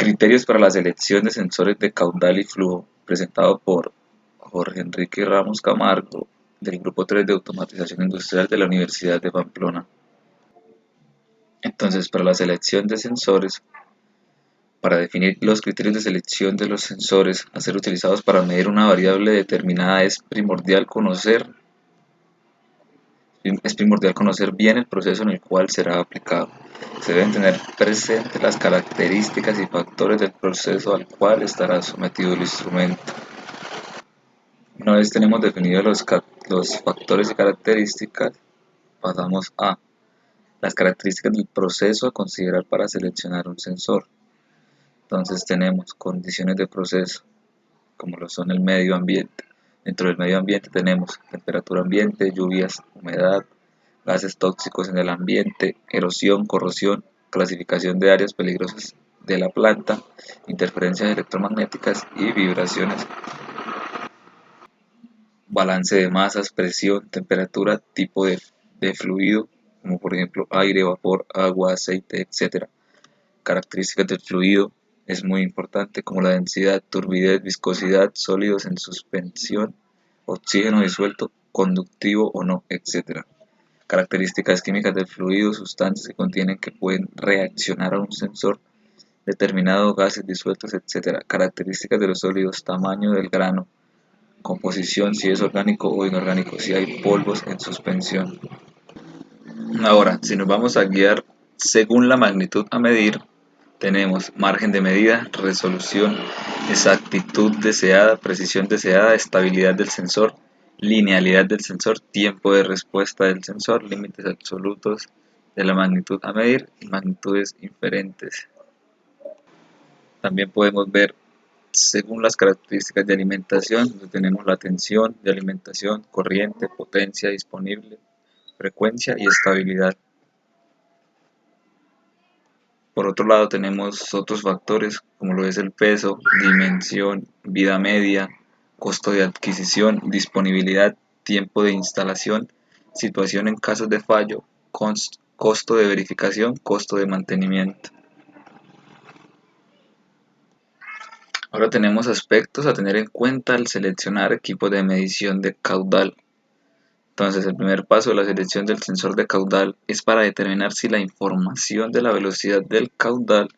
Criterios para la selección de sensores de caudal y flujo, presentado por Jorge Enrique Ramos Camargo, del Grupo 3 de Automatización Industrial de la Universidad de Pamplona. Entonces, para la selección de sensores, para definir los criterios de selección de los sensores a ser utilizados para medir una variable determinada es primordial conocer bien el proceso en el cual será aplicado. Se deben tener presentes las características y factores del proceso al cual estará sometido el instrumento. Una vez tenemos definidos los factores y características, pasamos a las características del proceso a considerar para seleccionar un sensor. Entonces tenemos condiciones de proceso, como lo son el medio ambiente. Dentro del medio ambiente tenemos temperatura ambiente, lluvias, humedad, gases tóxicos en el ambiente, erosión, corrosión, clasificación de áreas peligrosas de la planta, interferencias electromagnéticas y vibraciones, balance de masas, presión, temperatura, tipo de fluido, como por ejemplo aire, vapor, agua, aceite, etc. Características del fluido es muy importante, como la densidad, turbidez, viscosidad, sólidos en suspensión, oxígeno disuelto, conductivo o no, etc. Características químicas del fluido, sustancias que pueden reaccionar a un sensor determinado, gases disueltos, etc. Características de los sólidos, tamaño del grano, composición, si es orgánico o inorgánico, si hay polvos en suspensión. Ahora, si nos vamos a guiar según la magnitud a medir, tenemos margen de medida, resolución, exactitud deseada, precisión deseada, estabilidad del sensor, linealidad del sensor, tiempo de respuesta del sensor, límites absolutos de la magnitud a medir y magnitudes inferentes. También podemos ver según las características de alimentación, donde tenemos la tensión de alimentación, corriente, potencia disponible, frecuencia y estabilidad. Por otro lado tenemos otros factores como lo es el peso, dimensión, vida media, costo de adquisición, disponibilidad, tiempo de instalación, situación en casos de fallo, costo de verificación, costo de mantenimiento. Ahora tenemos aspectos a tener en cuenta al seleccionar equipos de medición de caudal. Entonces, el primer paso de la selección del sensor de caudal es para determinar si la información de la velocidad del caudal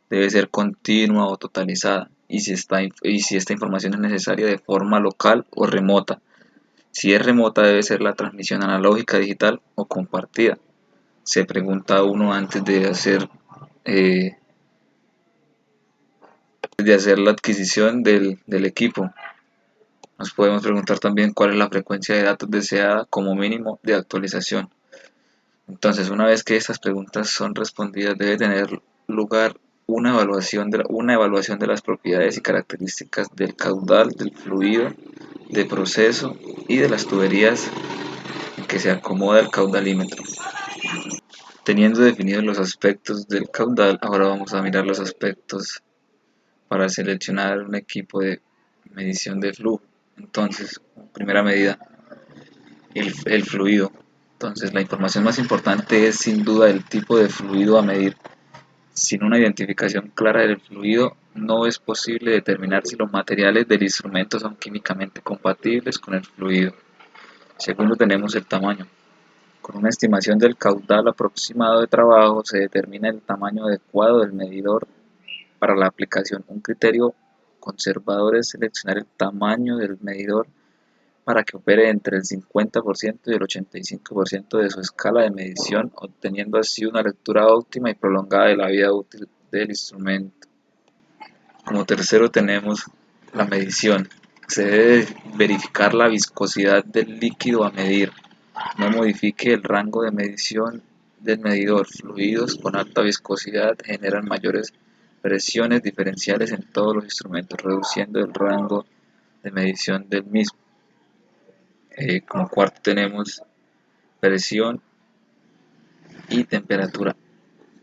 debe ser continua o totalizada y si esta información es necesaria de forma local o remota. Si es remota, debe ser la transmisión analógica, digital o compartida. Se pregunta uno antes eh, de hacer la adquisición del equipo. Nos podemos preguntar también cuál es la frecuencia de datos deseada como mínimo de actualización. Entonces, una vez que estas preguntas son respondidas, debe tener lugar una evaluación de las propiedades y características del caudal, del fluido, de proceso y de las tuberías en que se acomoda el caudalímetro. Teniendo definidos los aspectos del caudal, ahora vamos a mirar los aspectos para seleccionar un equipo de medición de flujo. Entonces, primera medida, el fluido. Entonces, la información más importante es sin duda el tipo de fluido a medir. Sin una identificación clara del fluido, no es posible determinar si los materiales del instrumento son químicamente compatibles con el fluido. Segundo, tenemos el tamaño. Con una estimación del caudal aproximado de trabajo se determina el tamaño adecuado del medidor para la aplicación. Un criterio conservador es seleccionar el tamaño del medidor para que opere entre el 50% y el 85% de su escala de medición, obteniendo así una lectura óptima y prolongada de la vida útil del instrumento. Como tercero tenemos la medición. Se debe verificar la viscosidad del líquido a medir. No modifique el rango de medición del medidor. Fluidos con alta viscosidad generan mayores presiones diferenciales en todos los instrumentos, reduciendo el rango de medición del mismo. Como cuarto tenemos presión y temperatura.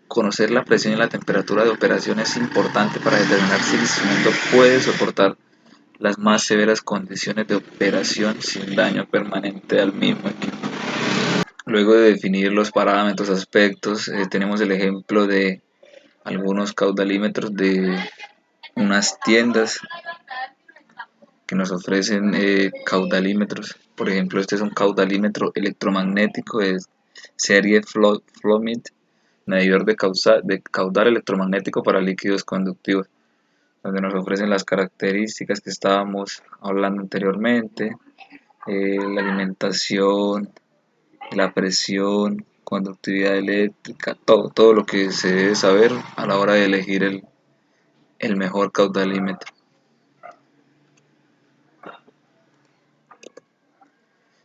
Conocer la presión y la temperatura de operación es importante para determinar si el instrumento puede soportar las más severas condiciones de operación sin daño permanente al mismo equipo. Luego de definir los parámetros, aspectos, tenemos el ejemplo de algunos caudalímetros de unas tiendas que nos ofrecen caudalímetros. Por ejemplo, este es un caudalímetro electromagnético de serie Flowmet, medidor de caudal electromagnético para líquidos conductivos, donde nos ofrecen las características que estábamos hablando anteriormente, la alimentación, la presión, conductividad eléctrica, todo lo que se debe saber a la hora de elegir el mejor caudalímetro.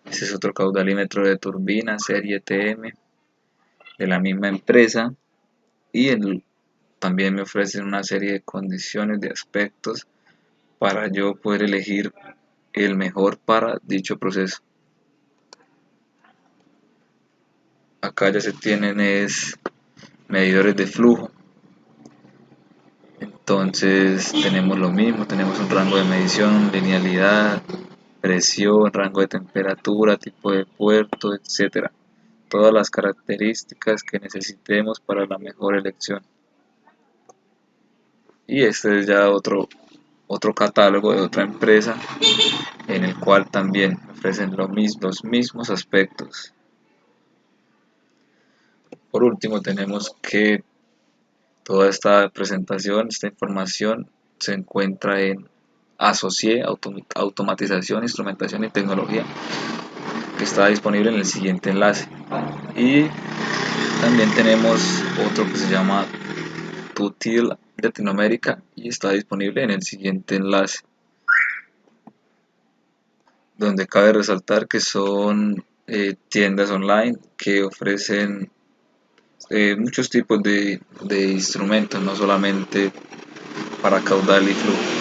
Este es otro caudalímetro de turbina serie TM de la misma empresa, y también me ofrecen una serie de condiciones, de aspectos para yo poder elegir el mejor para dicho proceso. Acá ya se tienen medidores de flujo. Entonces tenemos lo mismo, tenemos un rango de medición, linealidad, presión, rango de temperatura, tipo de puerto, etcétera. Todas las características que necesitemos para la mejor elección. Y este es ya otro catálogo de otra empresa en el cual también ofrecen los mismos aspectos. Por último, tenemos que toda esta presentación, esta información se encuentra en Associé Automatización, Instrumentación y Tecnología, que está disponible en el siguiente enlace. Y también tenemos otro que se llama Tutil Latinoamérica y está disponible en el siguiente enlace, donde cabe resaltar que son tiendas online que ofrecen muchos tipos de instrumentos, no solamente para caudal y flujo.